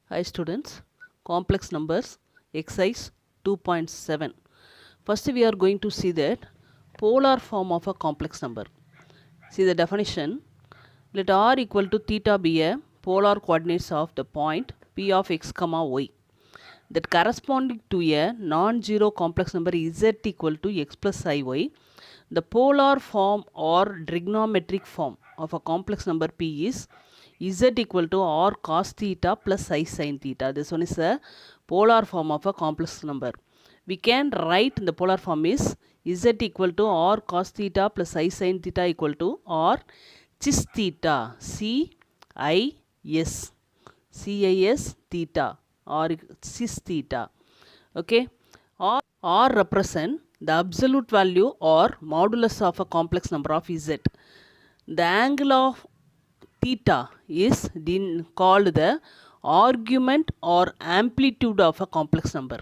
Hi students, complex numbers, exercise 2.7. First we are going to see that polar form of a complex number. See the definition. Let r equal to theta be a polar coordinates of the point p of x comma y that corresponding to a non-zero complex number z equal to x plus iy. The polar form or trigonometric form of a complex number p is z equal to r cos theta plus I sin theta. This one is a polar form of a complex number. We can write the polar form is z equal to r cos theta plus I sin theta equal to r cis theta, CIS theta or cis theta. Okay, or represent the absolute value or modulus of a complex number of z. The angle of theta is called the argument or amplitude of a complex number,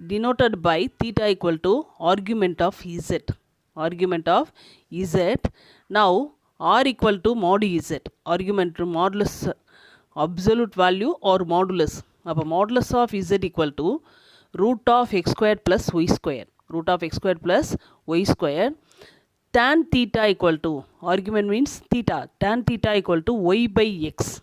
denoted by theta equal to argument of z. Argument of z. Now r equal to mod z. Argument modulus absolute value or modulus. Appo modulus of z equal to root of x squared plus y square. Root of x squared plus y square. Tan theta equal to, argument means theta, tan theta equal to y by x.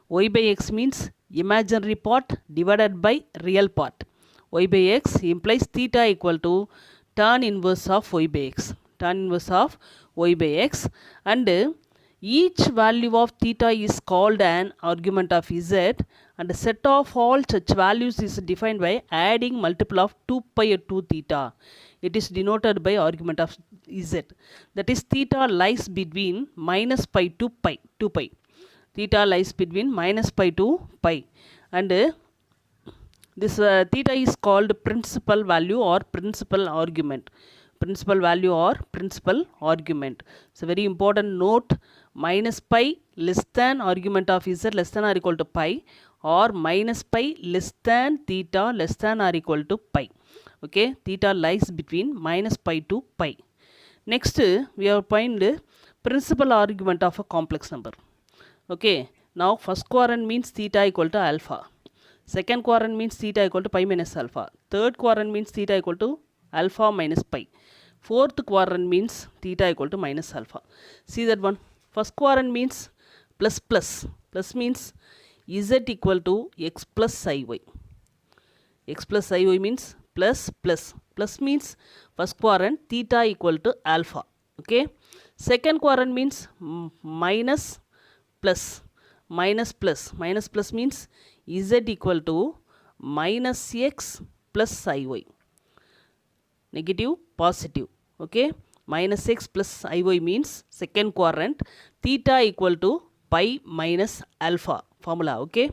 Y by x means imaginary part divided by real part. Y by x implies theta equal to tan inverse of y by x. Tan inverse of y by x, and each value of theta is called an argument of z, and the set of all such values is defined by adding multiple of 2 pi to theta. It is denoted by argument of z. That is, theta lies between minus pi to pi, 2 pi. Theta lies between minus pi to pi, and this theta is called principal value or principal argument. Principal value or principal argument. So very important note, minus pi less than argument of z less than or equal to pi, or minus pi less than theta less than or equal to pi. Okay, theta lies between minus pi to pi. Next we have find principal argument of a complex number. Okay, now first quadrant means theta equal to alpha. Second quadrant means theta equal to pi minus alpha. Third quadrant means theta equal to alpha minus pi. Fourth quadrant means theta equal to minus alpha. See that one. First quadrant means plus plus. Plus means z equal to x plus iy. X plus iy means plus plus. Plus means first quadrant theta equal to alpha. Okay. Second quadrant means minus plus. Minus plus. Minus plus means z equal to minus x plus iy. Negative, positive. Okay, minus x plus iy means second quadrant, theta equal to pi minus alpha formula. Okay,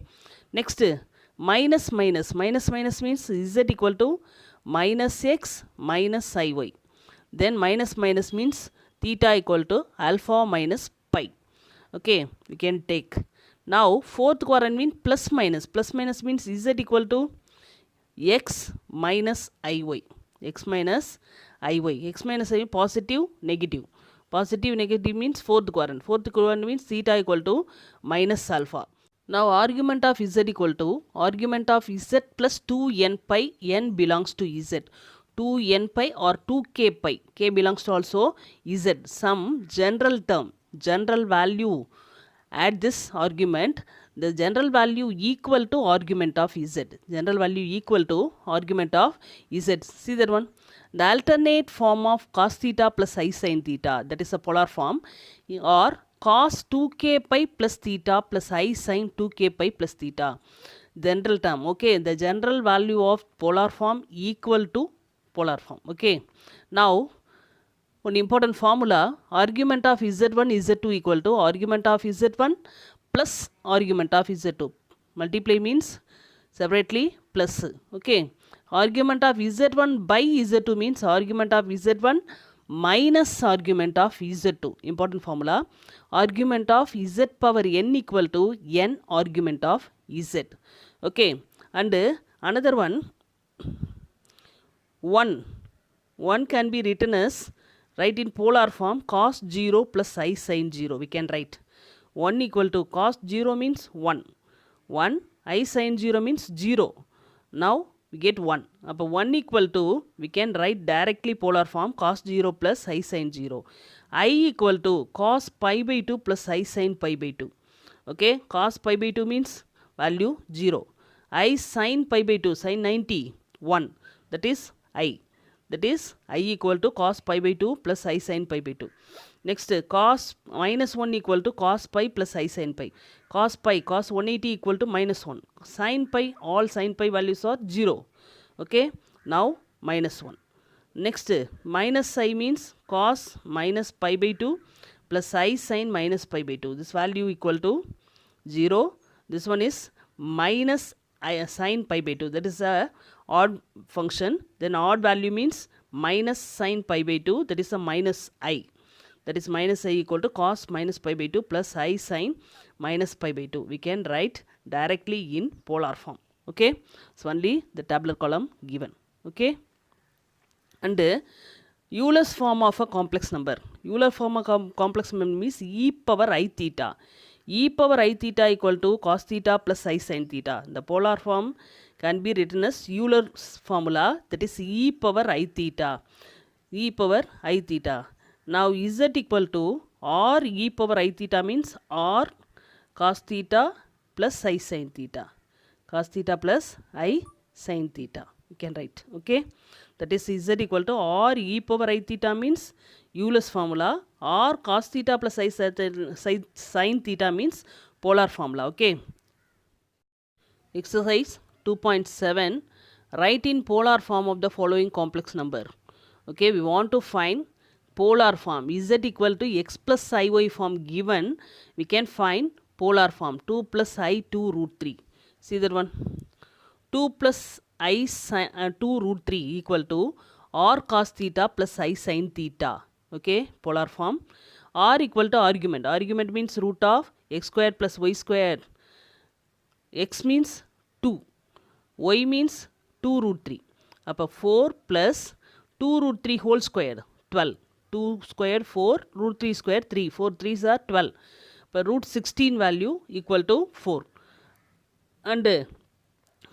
next minus minus. Minus minus means z equal to minus x minus iy. Then minus minus means theta equal to alpha minus pi. Okay, we can take. Now fourth quadrant means plus minus. Plus minus means z equal to x minus iy. X minus iy. X minus iy positive, negative. Positive, negative means fourth quadrant. Fourth quadrant means theta equal to minus alpha. Now argument of z equal to argument of z plus 2n pi, n belongs to z. 2n pi or 2k pi. K belongs to also z. Some general term, general value at this argument. The general value equal to argument of z. General value equal to argument of z. See that one. The alternate form of cos theta plus I sin theta, that is a polar form, or cos 2k pi plus theta plus I sin 2k pi plus theta. General term. Okay. The general value of polar form equal to polar form. Okay. Now one important formula, argument of z1 z2 equal to argument of z1 plus argument of z2. Multiply means separately plus. Okay. Argument of z1 by z2 means argument of z1 minus argument of z2. Important formula. Argument of z power n equal to n argument of z. Okay. And another one, 1 can be written as, write in polar form, cos 0 plus I sin 0. We can write 1 equal to cos 0 means 1. 1 I sin 0 means 0. Now we get 1. அப்போ 1 equal to, we can write directly polar form cos 0 plus I sin 0. I equal to cos pi by 2 plus I sin pi by 2. Okay, cos pi by 2 means value 0. I sin pi by 2, sin 90, 1. That is I. That is I equal to cos pi by 2 plus I sin pi by 2. Next, cos minus 1 equal to cos pi plus I sin pi. Cos pi, cos 180 equal to minus 1. Sin pi, all sin pi values are 0. Okay, now minus 1. Next, minus I means cos minus pi by 2 plus I sin minus pi by 2. This value equal to 0. This one is minus I sin pi by 2. That is a odd function. Then odd value means minus sin pi by 2. That is a minus I. That is minus I equal to cos minus pi by 2 plus I sin minus pi by 2. We can write directly in polar form. Okay. So only the tabular column given. Okay. And Euler's form of a complex number. Euler form of complex number means e power I theta. E power I theta equal to cos theta plus I sin theta. The polar form can be written as Euler's formula, that is e power I theta. E power I theta. Now z equal to r e power I theta means r cos theta plus I sin theta. Cos theta plus I sin theta. You can write. Okay. That is z equal to r e power I theta means Euler's formula. R cos theta plus I sin theta means polar formula. Okay. Exercise 2.7. Write in polar form of the following complex number. Okay. We want to find polar form. Z equal to x plus iy form given. We can find polar form. 2 plus I 2 root 3. See that one. 2 plus I 2 root 3 equal to r cos theta plus I sin theta. Okay, polar form. R equal to argument. Argument means root of x square plus y square. X means 2. Y means 2 root 3. Appa 4 plus 2 root 3 whole square 12. 2 square 4, root 3 square 3. 4 3s are 12. But root 16 value equal to 4. And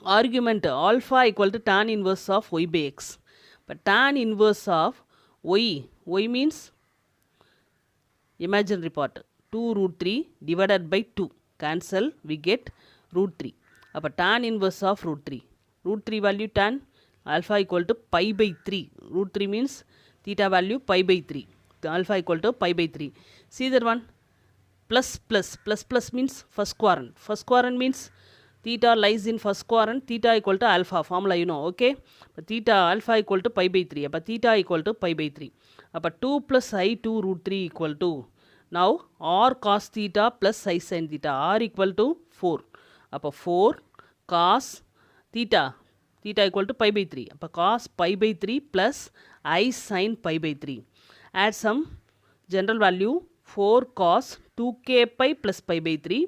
argument alpha equal to tan inverse of y by x. But tan inverse of y means imaginary part. 2 root 3 divided by 2. Cancel, we get root 3. Appa tan inverse of root 3. Root 3 value tan alpha equal to pi by 3. Root 3 means theta value pi by 3. The alpha equal to pi by 3. See that one. Plus means first quadrant. First quadrant means theta lies in first quadrant. Theta equal to alpha. Formula you know. Okay. But theta alpha equal to pi by 3. But theta equal to pi by 3. But 2 plus I 2 root 3 equal to. Now r cos theta plus I sin theta. R equal to 4. 4 cos theta. Theta equal to pi by 3. Cos pi by 3 plus I sin pi by 3. Add some general value 4 cos 2k pi plus pi by 3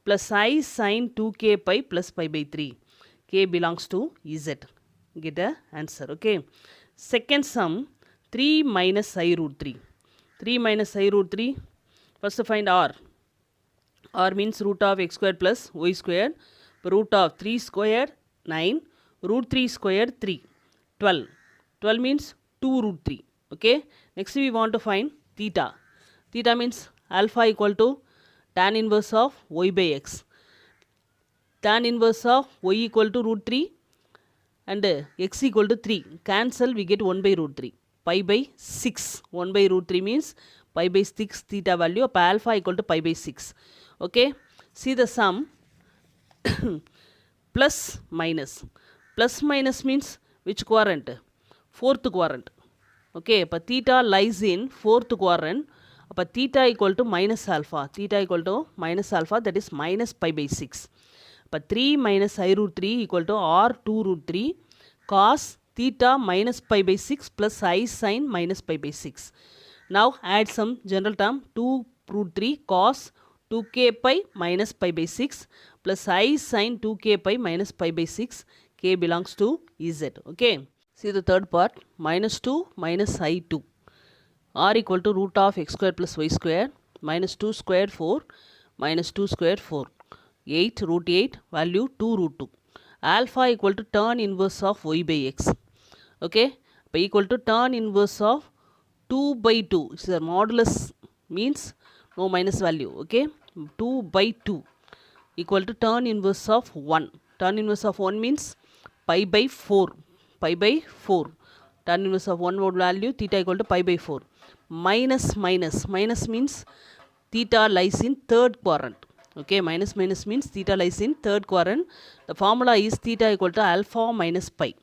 plus I sin 2k pi plus pi by 3. K belongs to Z. Get a answer. Okay. Second sum 3 minus I root 3. 3 minus I root 3. First find R. R means root of x square plus y square. Root of 3 square 9. Root 3 square 3. 12. 12 means 2 root 3. Okay. Next we want to find theta. Theta means alpha equal to tan inverse of y by x. Tan inverse of y equal to root 3 and x equal to 3. Cancel, we get 1 by root 3. Pi by 6. 1 by root 3 means pi by 6 theta value. Alpha equal to pi by 6. Okay. See the sum. Plus minus. Plus minus means which quadrant? Fourth quadrant. Okay. But theta lies in fourth quadrant. But theta equal to minus alpha. Theta equal to minus alpha, that is minus pi by 6. But 3 minus I root 3 equal to r 2 root 3 cos theta minus pi by 6 plus I sin minus pi by 6. Now add some general term 2 root 3 cos 2k pi minus pi by 6 plus I sin 2k pi minus pi by 6. K belongs to Z. Okay. See the third part. Minus 2 minus I2. R equal to root of x square plus y square minus 2 square 4 minus 2 square 4. 8 root 8 value 2 root 2. Alpha equal to tan inverse of y by x. Okay, equal to tan inverse of 2 by 2. It's a modulus means no minus value. Okay, 2 by 2 equal to tan inverse of 1. Tan inverse of 1 means pi by 4. Pi by 4. Tan inverse of 1 value theta equal to pi by 4. Minus minus. Minus means theta lies in third quadrant. Okay, minus minus means theta lies in third quadrant. The formula is theta equal to alpha minus pi.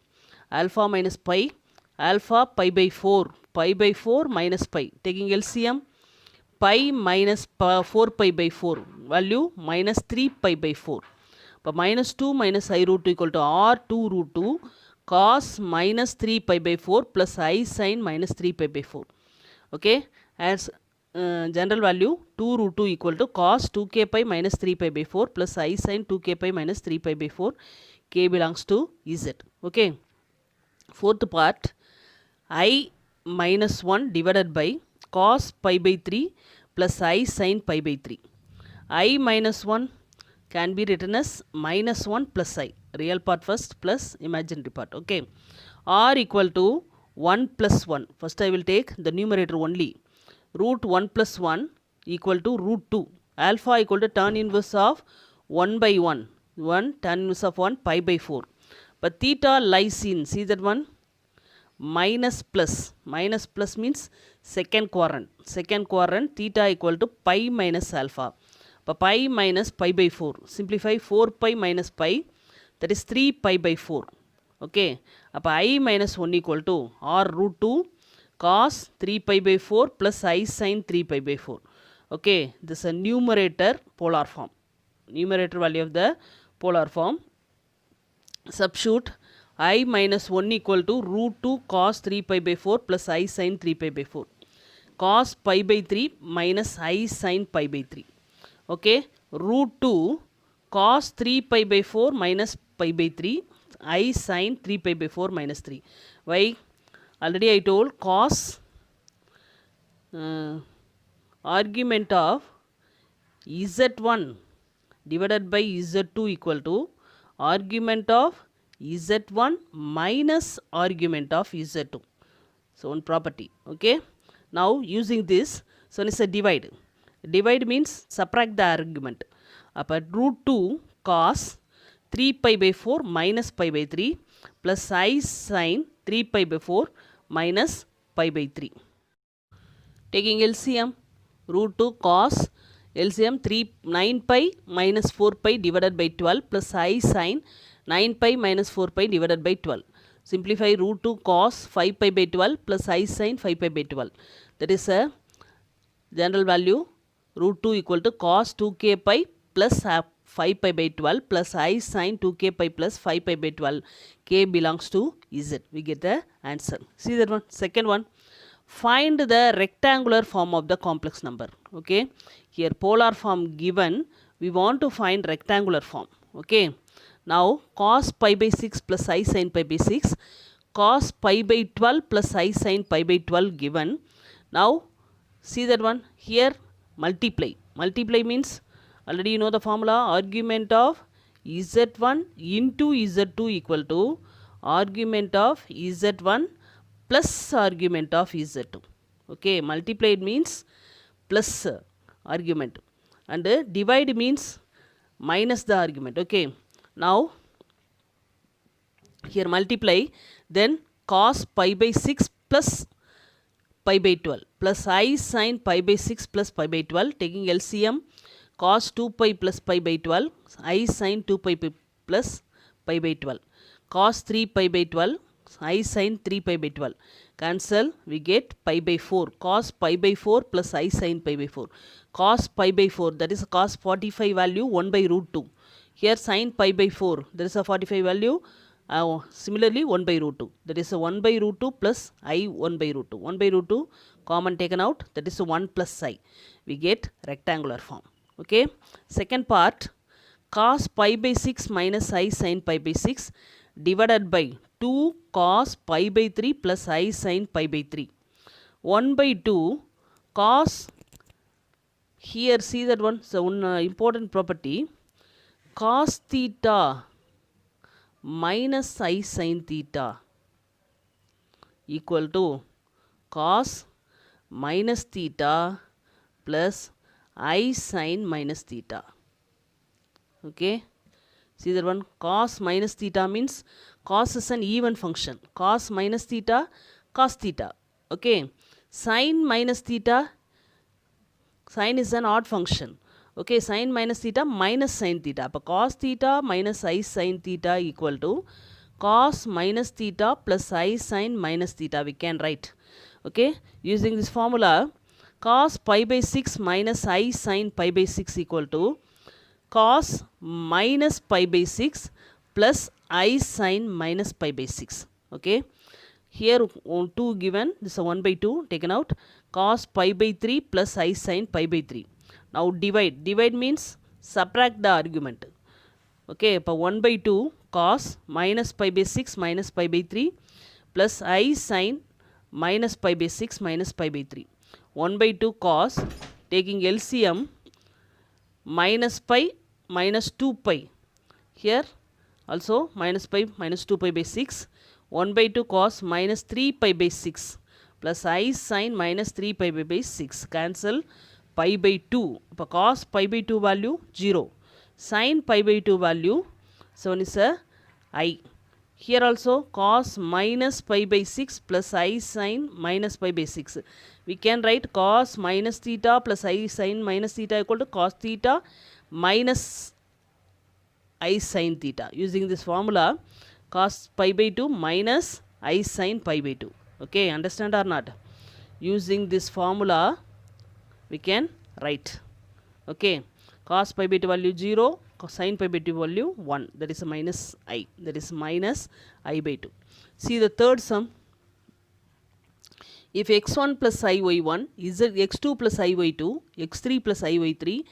Alpha minus pi. Alpha pi by 4. Pi by 4 minus pi. Taking LCM. Pi minus 4 pi by 4. Value minus 3 pi by 4. But minus 2 minus I root 2 equal to R 2 root 2 cos minus 3 pi by 4 plus I sin minus 3 pi by 4. Okay, as general value 2 root 2 equal to cos 2k pi minus 3 pi by 4 plus I sin 2k pi minus 3 pi by 4. K belongs to Z. Okay, fourth part, I minus 1 divided by cos pi by 3 plus I sin pi by 3. I minus 1 can be written as minus 1 plus I. Real part first plus imaginary part. Okay, R equal to 1 plus 1. First I will take the numerator only. Root 1 plus 1 equal to root 2. Alpha equal to tan inverse of 1 by 1. 1 tan inverse of 1 pi by 4. But theta lies in, see that one? Minus plus. Minus plus means second quadrant. Second quadrant theta equal to pi minus alpha. But pi minus pi by 4. Simplify 4 pi minus pi. That is 3 pi by 4. Okay. Appa I minus 1 equal to or root 2 cos 3 pi by 4 plus I sin 3 pi by 4. Okay. This is a numerator polar form. Numerator value of the polar form. Substitute I minus 1 equal to root 2 cos 3 pi by 4 plus I sin 3 pi by 4. Cos pi by 3 minus I sin pi by 3. Okay, root 2 cos 3 pi by 4 minus pi by 3. I sin 3 pi by 4 minus 3. Why? Already I told cos argument of Z1 divided by Z2 equal to argument of Z1 minus argument of Z2. So one property. Okay, now using this, so it's a divide. Divide means subtract the argument. Upper root 2 cos 3 pi by 4 minus pi by 3 plus I sin 3 pi by 4 minus pi by 3. Taking LCM, root 2 cos LCM 9 pi minus 4 pi divided by 12 plus I sin 9 pi minus 4 pi divided by 12. Simplify root 2 cos 5 pi by 12 plus I sin 5 pi by 12. That is a general value root 2 equal to cos 2k pi plus 5 pi by 12 plus I sin 2k pi plus 5 pi by 12. K belongs to Z. We get the answer. See that one. Second one. Find the rectangular form of the complex number. Okay. Here polar form given. We want to find rectangular form. Okay. Now cos pi by 6 plus I sin pi by 6. Cos pi by 12 plus I sin pi by 12 given. Now see that one. Here multiply. Multiply means already you know the formula. Argument of Z1 into Z2 equal to argument of Z1 plus argument of Z2. Okay, multiply means plus argument and divide means minus the argument. Okay, now here multiply, then cos pi by 6 plus pi by 12 plus I sin pi by 6 plus pi by 12. Taking LCM, cos 2 pi plus pi by 12, I sin 2 pi plus pi by 12. Cos 3 pi by 12, I sin 3 pi by 12. Cancel, we get pi by 4. Cos pi by 4 plus I sin pi by 4. Cos pi by 4, that is cos 45 value 1 by root 2. Here sin pi by 4, there is a 45 value. Similarly 1 by root 2. That is a 1 by root 2 plus I 1 by root 2. 1 by root 2 common taken out. That is a 1 plus I. We get rectangular form. Okay. Second part, cos pi by 6 minus I sin pi by 6 divided by 2 cos pi by 3 plus I sin pi by 3. 1 by 2 cos, here see that one, so one important property, cos theta minus I sin theta equal to cos minus theta plus I sin minus theta. Okay, see that one, cos minus theta means cos is an even function, cos minus theta cos theta. Okay, sin minus theta, sin is an odd function. Okay, sin minus theta minus sin theta. அப்போ cos theta minus I sin theta equal to cos minus theta plus I sin minus theta we can write. Okay, using this formula, cos pi by 6 minus I sin pi by 6 equal to cos minus pi by 6 plus I sin minus pi by 6. Okay, here 2 given, this is 1 by 2 taken out, cos pi by 3 plus I sin pi by 3. Now divide means subtract the argument. Okay, இப்போ 1 by 2 cos minus pi by 6 minus pi by 3 plus I sin minus pi by 6 minus pi by 3. 1 by 2 cos, taking LCM, minus pi minus 2 pi. Here also minus pi minus 2 pi by 6. 1 by 2 cos minus 3 pi by 6 plus I sin minus 3 pi by 6. Cancel pi by 2. இப்போ cos pi by 2 value 0. Sin pi by 2 value, so one is a I. Here also cos minus pi by 6 plus I sin minus pi by 6. We can write cos minus theta plus I sin minus theta equal to cos theta minus I sin theta. Using this formula, cos pi by 2 minus I sin pi by 2. Okay, understand or not? Using this formula, we can write. Okay, cos pi by 2 value 0, sin pi by 2 value 1, that is a minus I, that is minus I by 2. See the third sum. If x1 plus iy1 is x2 plus iy2, x3 plus iy3,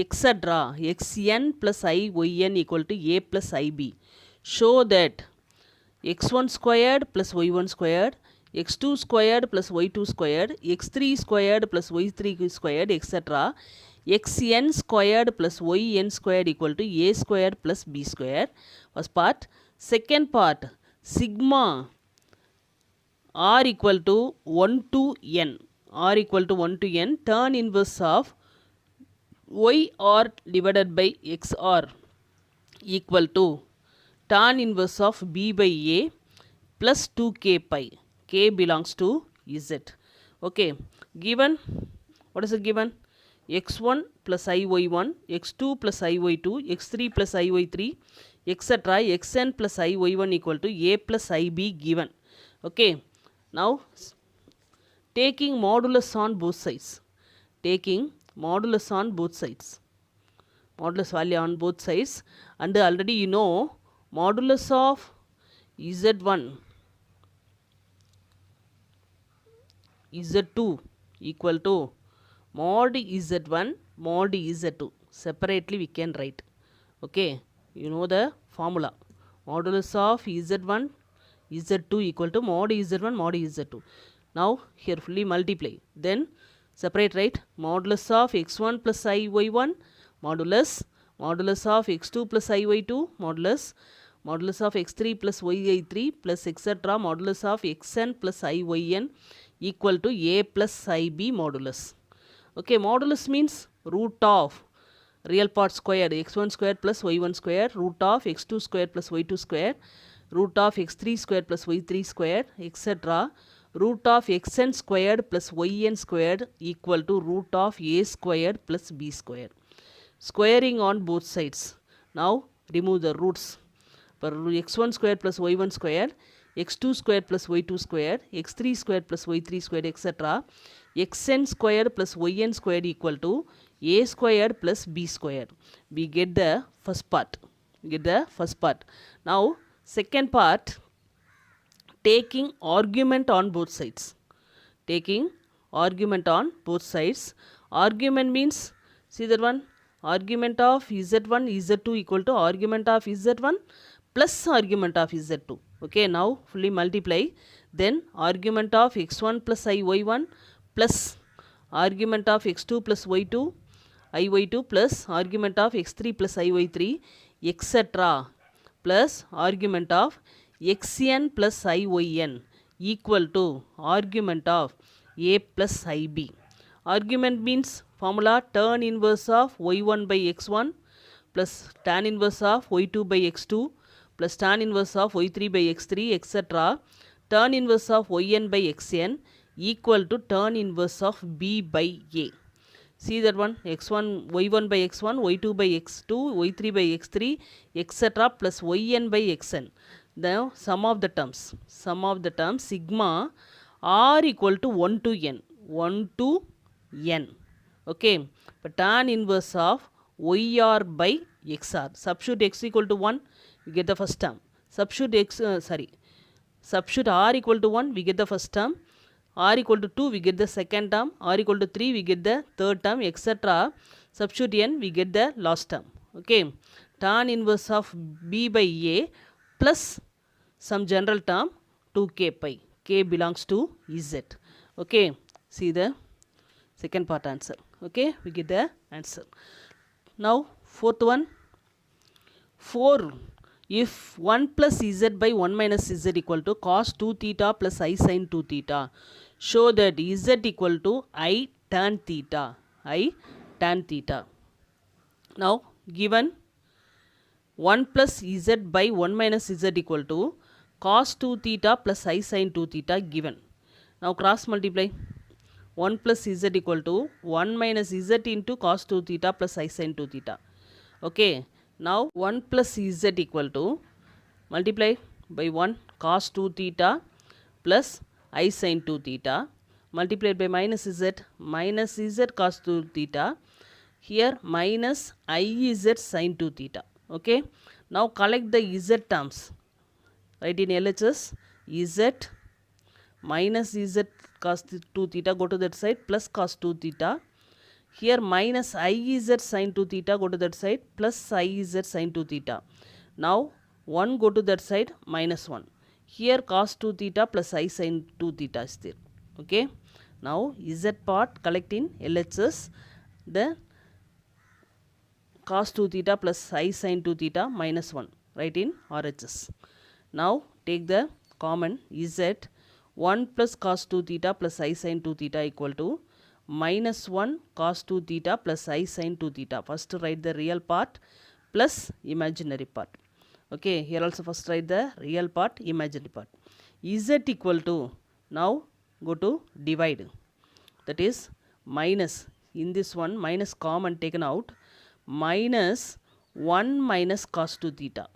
etc. xn plus iyn equal to a plus ib, show that x1 squared plus y1 squared, x2 squared plus y2 squared, x3 squared plus y3 squared, etc. xn squared plus yn squared equal to a squared plus b squared. First part. Second part, sigma r equal to 1 to n, r equal to 1 to n, tan inverse of yr divided by xr equal to tan inverse of b by a plus 2k pi, k belongs to z. Okay, given, what is it given? x1 plus iy1, x2 plus iy2, x3 plus iy3, etc. xn plus iy1 equal to a plus ib given. Okay, now taking modulus on both sides, taking modulus on both sides, modulus value on both sides, and already you know modulus of z1 z2 equal to mod z1 mod z2, separately we can write. Okay, you know the formula, modulus of z1 z2 equal to mod z1 mod z2. Now here fully multiply, then separate, right? Modulus of x1 plus iy1 modulus of x2 plus iy2 modulus of x3 plus y3 plus etc. modulus of xn plus iyn equal to a plus ib modulus. Okay, modulus means root of real part squared, x1 squared plus y1 squared, root of x2 squared plus y2 squared, root of x3 squared plus y3 squared, etc. root of xn squared plus yn squared equal to root of a squared plus b squared. Squaring on both sides. Now remove the roots. For x1 squared plus y1 squared, x2 squared plus y2 squared, x3 squared plus y3 squared, etc. xn squared plus yn squared equal to a squared plus b squared. We get the first part. Now second part, taking argument on both sides. Argument means, see that one, argument of z1 z2 equal to argument of z1 plus argument of z2. Okay, now fully multiply, then argument of x1 plus iy1 plus argument of x2 plus y2 iy2 plus argument of x3 plus iy3 etc. plus argument of xn plus iyn equal to argument of a plus ib. Argument means formula tan inverse of y1 by x1 plus tan inverse of y2 by x2 plus tan inverse of y3 by x3 etc. Tan inverse of yn by xn equal to tan inverse of b by a. See that one, x1, y1 by x1, y2 by x2, y3 by x3 etc. plus yn by xn. The sum of the terms sigma r equal to 1 to n, 1 to n. Okay, but tan inverse of yr by xr. Substitute x equal to 1, we get the first term. Substitute substitute r equal to 1, we get the first term. R equal to 2, we get the second term. R equal to 3, we get the third term, etc. Substitute n, we get the last term. Okay, tan inverse of b by a plus some general term 2k pi. K belongs to z. Okay, see the second part answer. Okay, we get the answer. Now fourth one, 4. If 1 plus z by 1 minus z equal to cos 2 theta plus I sin 2 theta, show that z equal to I tan theta. I tan theta. Now given 1 plus z by 1 minus z equal to cos 2 theta plus I sin 2 theta given. Now cross multiply. 1 plus z equal to 1 minus z into cos 2 theta plus I sin 2 theta. Okay. Now 1 plus z equal to multiply by 1 cos 2 theta plus I sin 2 theta multiplied by minus z cos 2 theta. Here minus iz sin 2 theta. Okay. Now collect the z terms. Write in LHS z minus z cos 2 theta, go to that side, plus cos 2 theta. Here minus iz sin 2 theta, go to that side, plus iz sin 2 theta. Now 1 go to that side, minus 1. Here cos 2 theta plus I sin 2 theta is there. Okay. Now z part collect in LHS, the cos 2 theta plus I sin 2 theta minus 1. Write in RHS. Now take the common z 1 plus cos 2 theta plus I sin 2 theta equal to minus 1 cos 2 theta plus I sin 2 theta. First write the real part plus imaginary part. Okay, here also first write the real part, imaginary part. Z equal to, now go to divide. That is minus, in this one minus common taken out, minus 1 minus cos 2 theta.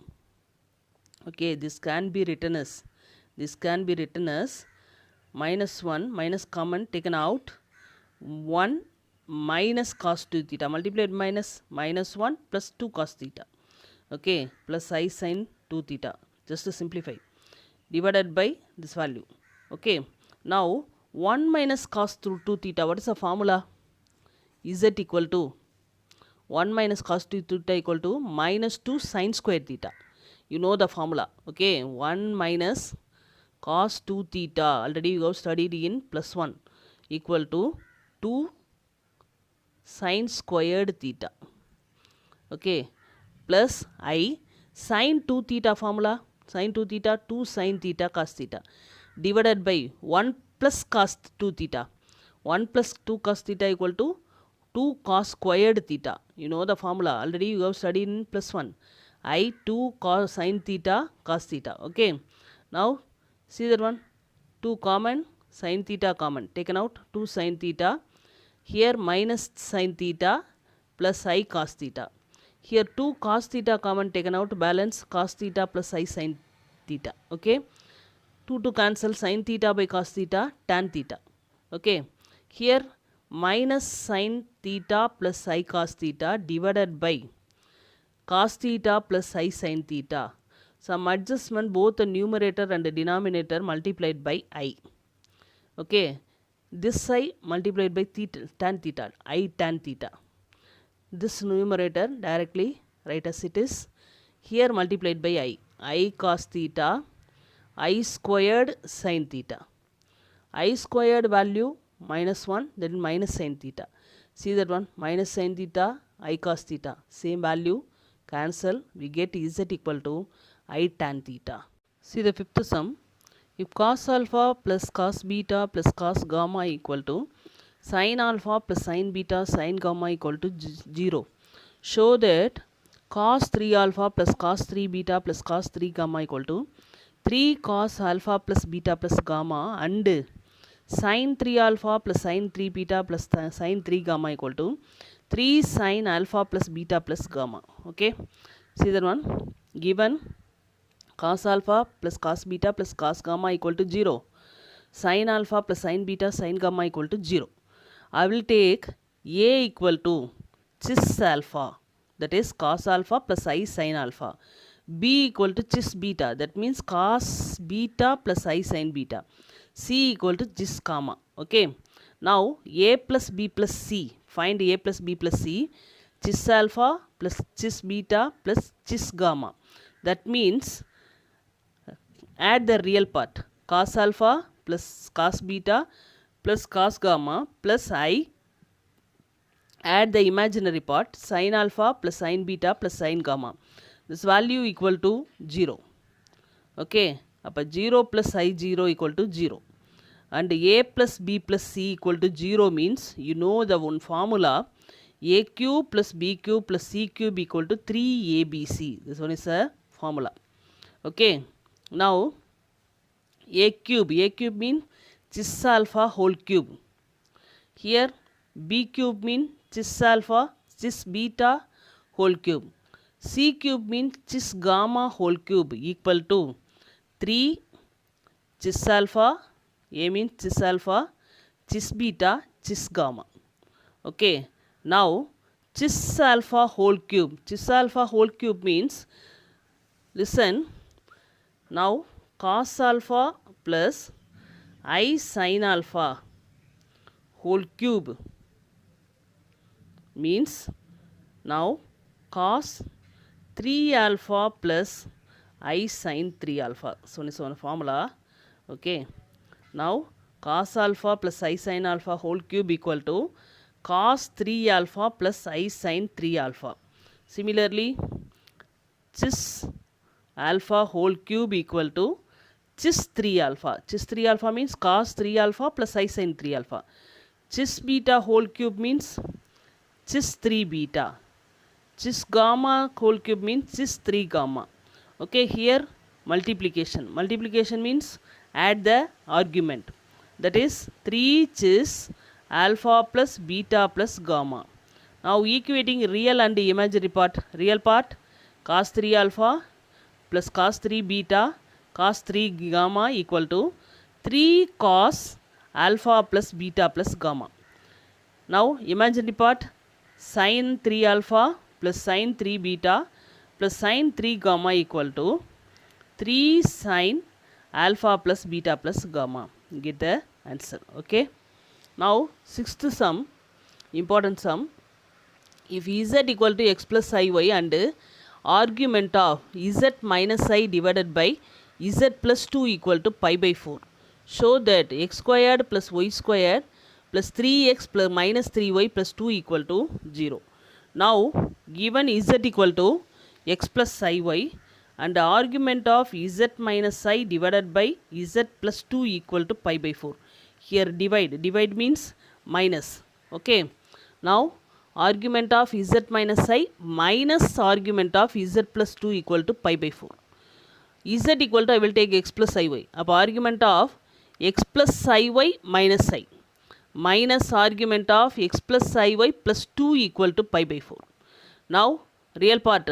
Okay, this can be written as minus 1 minus common taken out, 1 minus cos 2 theta multiplied minus 1 plus 2 cos theta. Okay, plus I sin 2 theta, just to simplify, divided by this value. Okay, now 1 minus cos 2 theta, what is the formula? Z equal to 1 minus cos 2 theta equal to minus 2 sin square theta. You know the formula. Okay, 1 minus cos 2 theta, already you have studied in plus 1, equal to 2 sin squared theta. Okay, plus I sin 2 theta formula, sin 2 theta 2 sin theta cos theta, divided by 1 plus cos 2 theta. 1 plus 2 cos theta equal to 2 cos squared theta. You know the formula, already you have studied in plus 1. I 2 cos sin theta cos theta. Okay, now see that one, 2 common, sin theta common, taken out, 2 sin theta. Here minus sin theta plus I cos theta. Here 2 cos theta common taken out, balance cos theta plus I sin theta. Okay, 2 to cancel, sin theta by cos theta, tan theta. Okay, here minus sin theta plus I cos theta divided by cos theta plus I sin theta. Some adjustment both the numerator and the denominator multiplied by I. Okay, this I multiplied by theta, tan theta, I tan theta. This numerator directly write as it is. Here multiplied by I cos theta, I squared sin theta. I squared value minus 1, then minus sin theta. See that one, minus sin theta, I cos theta, same value cancel, we get z equal to I tan theta. See the fifth sum. If cos alpha plus cos beta plus cos gamma equal to sin alpha plus sin beta sin gamma equal to 0, show that cos 3 alpha plus cos 3 beta plus cos 3 gamma equal to 3 cos alpha plus beta plus gamma and sin 3 alpha plus sin 3 beta plus sin 3 gamma equal to 3 sin alpha plus beta plus gamma. Okay, see that one. Given cos alpha plus cos beta plus cos gamma equal to 0, sin alpha plus sin beta sin gamma equal to 0. I will take A equal to cis alpha, that is cos alpha plus I sin alpha. B equal to cis beta, that means cos beta plus I sin beta. C equal to cis gamma. Okay. Now A plus B plus C. Find A plus B plus C. Cis alpha plus cis beta plus cis gamma. That means add the real part. Cos alpha plus cos beta plus cos gamma plus I. Add the imaginary part. Sin alpha plus sin beta plus sin gamma. This value equal to 0. Okay. Appa 0 plus I0 equal to 0. And A plus B plus C equal to 0 means, you know the one formula, A cube plus B cube plus C cube equal to 3ABC. This one is a formula. Okay. Now, A cube means cis alpha whole cube. Here, B cube means cis alpha, cis beta whole cube. C cube means cis gamma whole cube equal to 3 cis alpha, A means cis alpha, cis beta, cis gamma. Okay. Now, cis alpha whole cube. Cis alpha whole cube means, listen, now cos alpha plus I sin alpha whole cube means, now cos 3 alpha plus I sin 3 alpha. So, this is one formula. Okay. Now, cos alpha plus I sin alpha whole cube equal to cos 3 alpha plus I sin 3 alpha. Similarly, cis alpha whole cube equal to cis 3 alpha. Cis 3 alpha means cos 3 alpha plus I sin 3 alpha. Cis beta whole cube means cis 3 beta. Cis gamma whole cube means cis 3 gamma. Okay, here multiplication. Multiplication means add the argument, that is 3 cis alpha plus beta plus gamma. Now equating real and imaginary part. Real part cos 3 alpha plus cos 3 beta cos 3 gamma equal to 3 cos alpha plus beta plus gamma. Now imaginary part sin 3 alpha plus sin 3 beta plus sin 3 gamma equal to 3 sin alpha plus beta plus gamma. Get the answer. Okay. Now sixth sum, important sum. If z equal to x plus iy and argument of z minus I divided by z plus 2 equal to pi by 4, show that x squared plus y squared plus 3x plus minus 3y plus 2 equal to 0. Now given z equal to x plus iy and the argument of z minus I divided by z plus 2 equal to pi by 4. Here divide means minus. Okay. Now argument of z minus I minus argument of z plus 2 equal to pi by 4. Z equal to, I will take x plus iy. Up argument of x plus iy minus I minus argument of x plus iy plus 2 equal to pi by 4. Now real part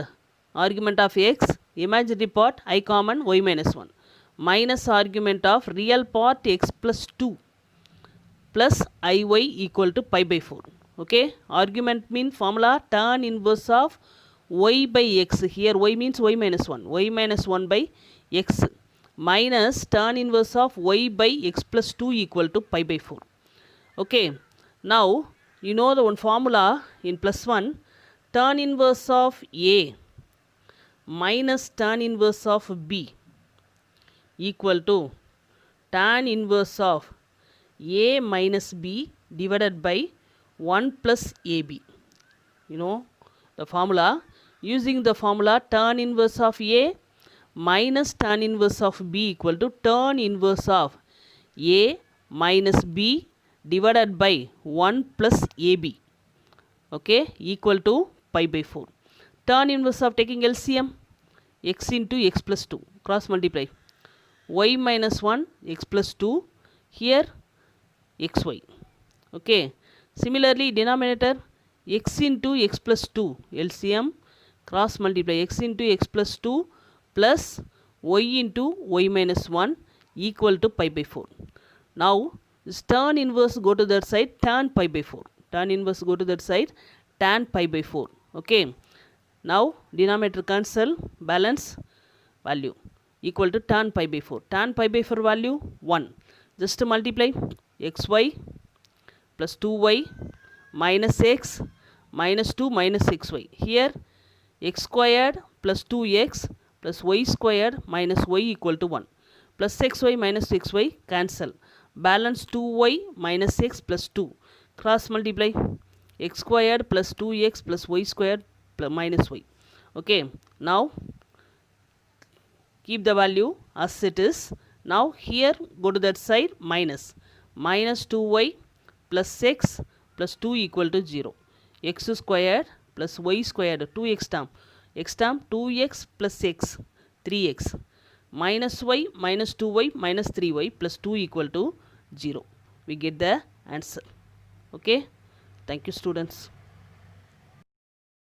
argument of x, imaginary part I common y minus 1 minus argument of real part x plus 2 plus iy equal to pi by 4. Okay. Argument mean formula tan inverse of y by x. Here y means y minus 1. Y minus 1 by x minus tan inverse of y by x plus 2 equal to pi by 4. Okay. Now you know the one formula in plus 1, tan inverse of A minus tan inverse of B equal to tan inverse of A minus B divided by 1 plus AB. You know the formula, Using the formula tan inverse of A minus tan inverse of B equal to tan inverse of A minus B divided by 1 plus AB, okay, equal to pi by 4. Tan inverse of taking LCM, x into x plus 2, cross multiply, y minus 1 x plus 2, here xy, okay. Similarly, denominator x into x plus 2, LCM, cross multiply, x into x plus 2 plus y into y minus 1 equal to pi by 4. Now, this tan inverse go to that side, tan pi by 4. Tan inverse go to that side, tan pi by 4. Okay. Now, denominator cancel, balance value equal to tan pi by 4. Tan pi by 4 value 1. Just multiply xy plus 2y minus x minus 2 minus xy. Here x squared plus 2x plus y squared minus y equal to 1. Plus xy minus xy cancel. Balance 2y minus x plus 2. Cross multiply x squared plus 2x plus y squared plus minus y. Okay. Now keep the value as it is. Now here go to that side, minus 2y plus x plus 2 equal to 0. X squared plus y squared, 2x term, x term 2x plus x, 3x, minus y minus 2y minus 3y plus 2 equal to 0. We get the answer. Okay. Thank you, students.